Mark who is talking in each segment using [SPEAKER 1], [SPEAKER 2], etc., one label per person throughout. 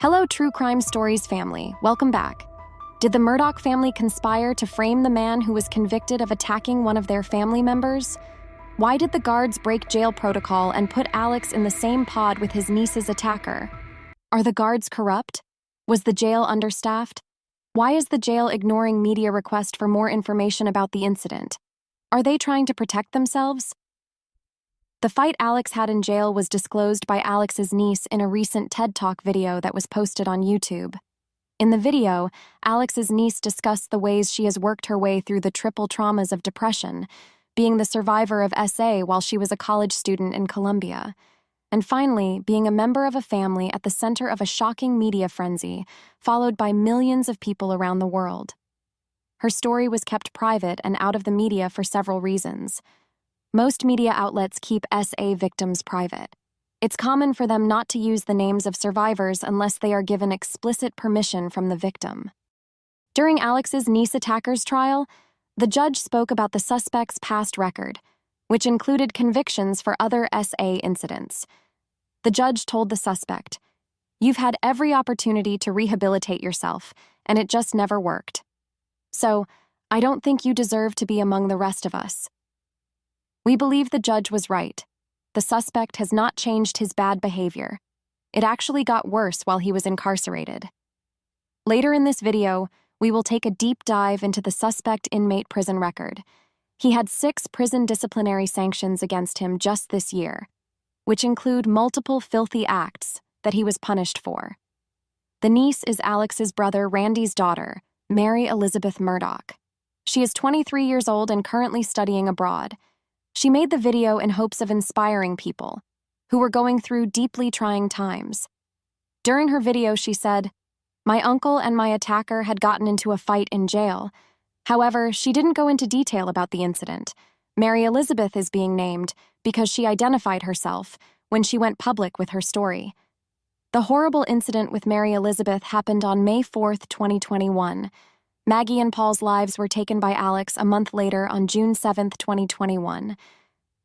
[SPEAKER 1] Hello, True Crime Stories family. Welcome back. Did the Murdaugh family conspire to frame the man who was convicted of attacking one of their family members? Why did the guards break jail protocol and put Alex in the same pod with his niece's attacker? Are the guards corrupt? Was the jail understaffed? Why is the jail ignoring media requests for more information about the incident? Are they trying to protect themselves? The fight Alex had in jail was disclosed by Alex's niece in a recent TED Talk video that was posted on YouTube. In the video, Alex's niece discussed the ways she has worked her way through the triple traumas of depression, being the survivor of SA while she was a college student in Colombia, and finally, being a member of a family at the center of a shocking media frenzy, followed by millions of people around the world. Her story was kept private and out of the media for several reasons. Most media outlets keep SA victims private. It's common for them not to use the names of survivors unless they are given explicit permission from the victim. During Alex's niece attacker's trial, the judge spoke about the suspect's past record, which included convictions for other SA incidents. The judge told the suspect, "You've had every opportunity to rehabilitate yourself, and it just never worked. So, I don't think you deserve to be among the rest of us." We believe the judge was right. The suspect has not changed his bad behavior. It actually got worse while he was incarcerated. Later in this video, we will take a deep dive into the suspect inmate prison record. He had 6 prison disciplinary sanctions against him just this year, which include multiple filthy acts that he was punished for. The niece is Alex's brother Randy's daughter, MaryElizabeth Murdaugh. She is 23 years old and currently studying abroad. She made the video in hopes of inspiring people who were going through deeply trying times. During her video, she said, "My uncle and my attacker had gotten into a fight in jail. However, she didn't go into detail about the incident. MaryElizabeth is being named because she identified herself when she went public with her story." The horrible incident with MaryElizabeth happened on May 4th, 2021. Maggie and Paul's lives were taken by Alex a month later on June 7th, 2021.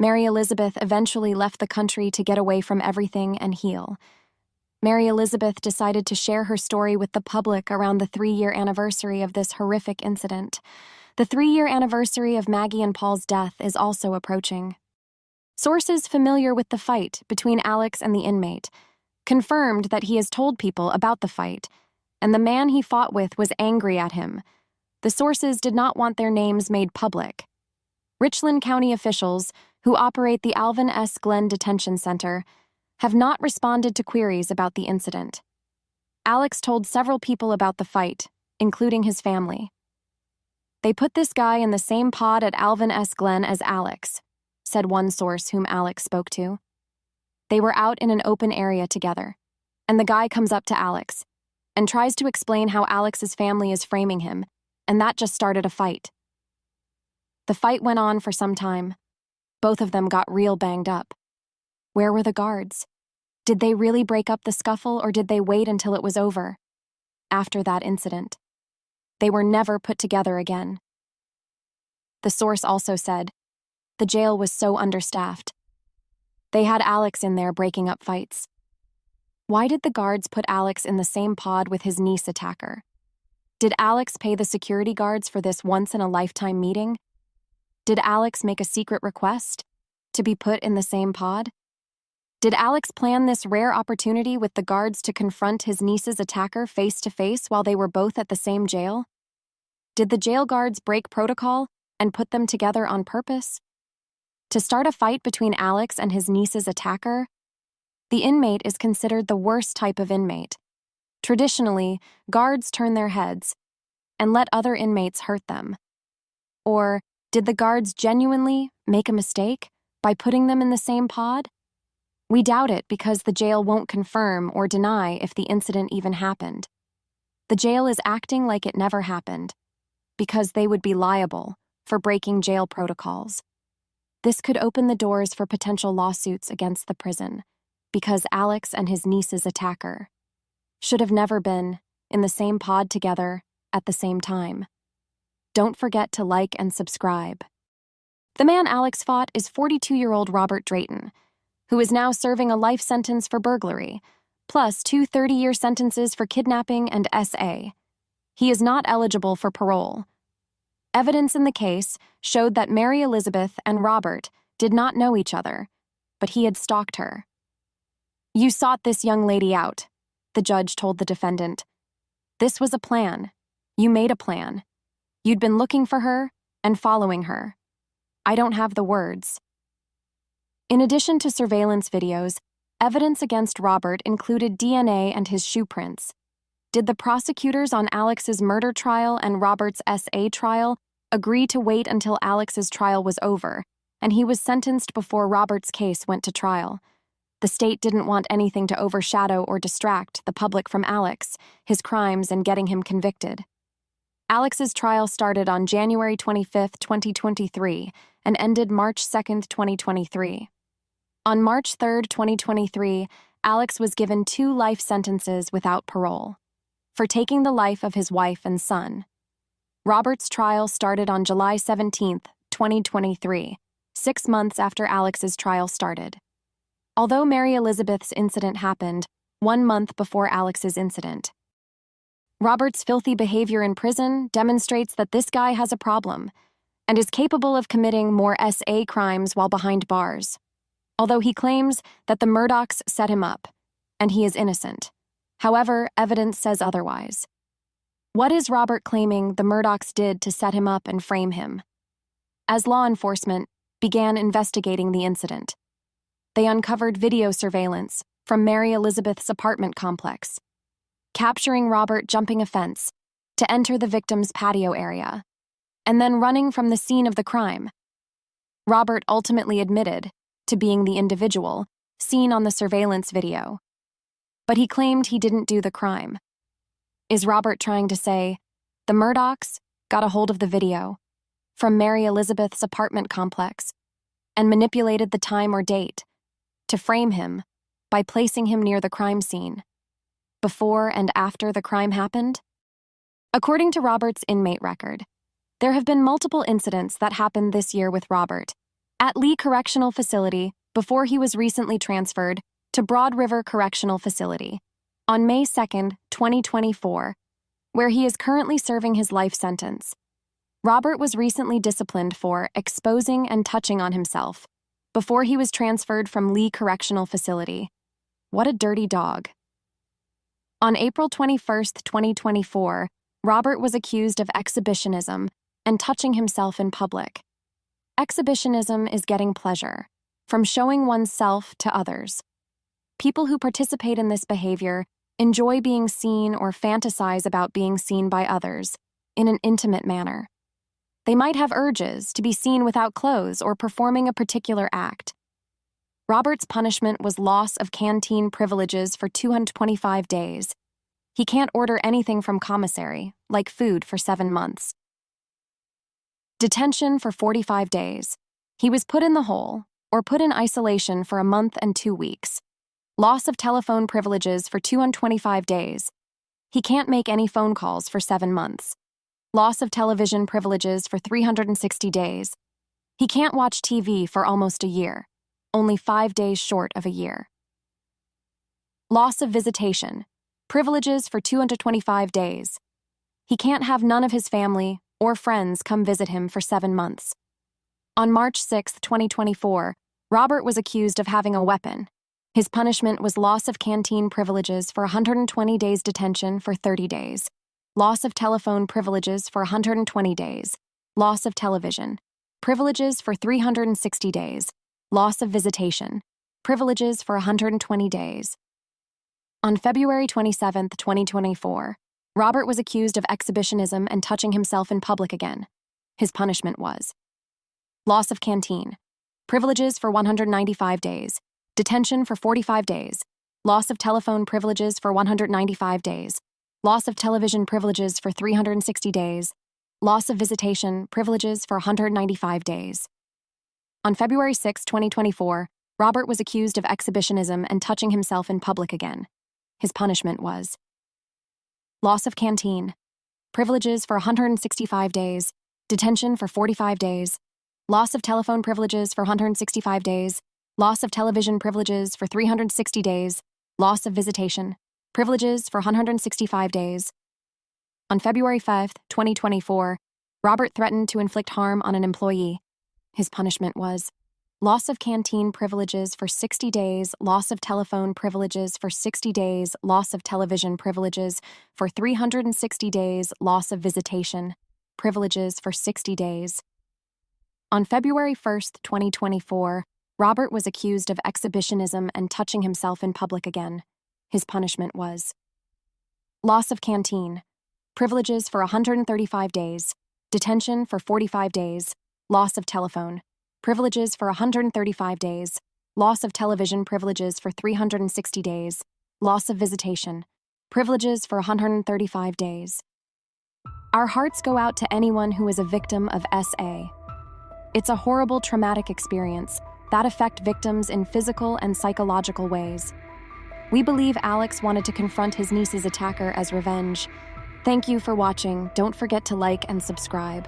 [SPEAKER 1] MaryElizabeth eventually left the country to get away from everything and heal. MaryElizabeth decided to share her story with the public around the 3-year anniversary of this horrific incident. The 3-year anniversary of Maggie and Paul's death is also approaching. Sources familiar with the fight between Alex and the inmate confirmed that he has told people about the fight, and the man he fought with was angry at him. The sources did not want their names made public. Richland County officials, who operate the Alvin S. Glenn Detention Center, have not responded to queries about the incident. Alex told several people about the fight, including his family. "They put this guy in the same pod at Alvin S. Glenn as Alex," said one source whom Alex spoke to. "They were out in an open area together, and the guy comes up to Alex and tries to explain how Alex's family is framing him, and that just started a fight. The fight went on for some time. Both of them got real banged up. Where were the guards? Did they really break up the scuffle, or did they wait until it was over? After that incident, they were never put together again." The source also said, "The jail was so understaffed. They had Alex in there breaking up fights." Why did the guards put Alex in the same pod with his niece attacker? Did Alex pay the security guards for this once-in-a-lifetime meeting? Did Alex make a secret request to be put in the same pod? Did Alex plan this rare opportunity with the guards to confront his niece's attacker face-to-face while they were both at the same jail? Did the jail guards break protocol and put them together on purpose? To start a fight between Alex and his niece's attacker? The inmate is considered the worst type of inmate. Traditionally, guards turn their heads and let other inmates hurt them. Or did the guards genuinely make a mistake by putting them in the same pod? We doubt it because the jail won't confirm or deny if the incident even happened. The jail is acting like it never happened because they would be liable for breaking jail protocols. This could open the doors for potential lawsuits against the prison, because Alex and his niece's attacker should have never been in the same pod together at the same time. Don't forget to like and subscribe. The man Alex fought is 42-year-old Robert Drayton, who is now serving a life sentence for burglary, plus 2 30-year sentences for kidnapping and SA. He is not eligible for parole. Evidence in the case showed that MaryElizabeth and Robert did not know each other, but he had stalked her. "You sought this young lady out," the judge told the defendant. "This was a plan. You made a plan. You'd been looking for her and following her. I don't have the words." In addition to surveillance videos, evidence against Robert included DNA and his shoe prints. Did the prosecutors on Alex's murder trial and Robert's SA trial agree to wait until Alex's trial was over, and he was sentenced before Robert's case went to trial? The state didn't want anything to overshadow or distract the public from Alex, his crimes, and getting him convicted. Alex's trial started on January 25, 2023, and ended March 2, 2023. On March 3, 2023, Alex was given 2 life sentences without parole for taking the life of his wife and son. Robert's trial started on July 17, 2023, 6 months after Alex's trial started. Although MaryElizabeth's incident happened 1 month before Alex's incident, Robert's filthy behavior in prison demonstrates that this guy has a problem and is capable of committing more SA crimes while behind bars. Although he claims that the Murdaughs set him up, and he is innocent. However, evidence says otherwise. What is Robert claiming the Murdaughs did to set him up and frame him? As law enforcement began investigating the incident, they uncovered video surveillance from MaryElizabeth's apartment complex, capturing Robert jumping a fence to enter the victim's patio area, and then running from the scene of the crime. Robert ultimately admitted to being the individual seen on the surveillance video, but he claimed he didn't do the crime. Is Robert trying to say the Murdaughs got a hold of the video from MaryElizabeth's apartment complex and manipulated the time or date to frame him by placing him near the crime scene, before and after the crime happened? According to Robert's inmate record, there have been multiple incidents that happened this year with Robert at Lee Correctional Facility before he was recently transferred to Broad River Correctional Facility on May 2, 2024, where he is currently serving his life sentence. Robert was recently disciplined for exposing and touching on himself before he was transferred from Lee Correctional Facility. What a dirty dog. On April 21, 2024, Robert was accused of exhibitionism and touching himself in public. Exhibitionism is getting pleasure from showing oneself to others. People who participate in this behavior enjoy being seen or fantasize about being seen by others in an intimate manner. They might have urges to be seen without clothes or performing a particular act. Robert's punishment was loss of canteen privileges for 225 days. He can't order anything from commissary, like food, for 7 months. Detention for 45 days. He was put in the hole or put in isolation for a month and 2 weeks. Loss of telephone privileges for 225 days. He can't make any phone calls for 7 months. Loss of television privileges for 360 days. He can't watch TV for almost a year, only 5 days short of a year. Loss of visitation. Privileges for 225 days. He can't have none of his family or friends come visit him for 7 months. On March 6, 2024, Robert was accused of having a weapon. His punishment was loss of canteen privileges for 120 days detention for 30 days, loss of telephone privileges for 120 days, loss of television, privileges for 360 days, loss of visitation, privileges for 120 days. On February 27, 2024, Robert was accused of exhibitionism and touching himself in public again. His punishment was loss of canteen, privileges for 195 days, detention for 45 days, loss of telephone privileges for 195 days, loss of television privileges for 360 days, loss of visitation privileges for 195 days. On February 6, 2024, Robert was accused of exhibitionism and touching himself in public again. His punishment was loss of canteen, privileges for 165 days, detention for 45 days, loss of telephone privileges for 165 days, loss of television privileges for 360 days, loss of visitation, privileges for 165 days. On February 5, 2024, Robert threatened to inflict harm on an employee. His punishment was loss of canteen privileges for 60 days, loss of telephone privileges for 60 days, loss of television privileges for 360 days, loss of visitation, privileges for 60 days. On February 1, 2024, Robert was accused of exhibitionism and touching himself in public again. His punishment was loss of canteen, privileges for 135 days, detention for 45 days, loss of telephone, privileges for 135 days, loss of television privileges for 360 days, loss of visitation, privileges for 135 days. Our hearts go out to anyone who is a victim of SA. It's a horrible, traumatic experience that affects victims in physical and psychological ways. We believe Alex wanted to confront his niece's attacker as revenge. Thank you for watching. Don't forget to like and subscribe.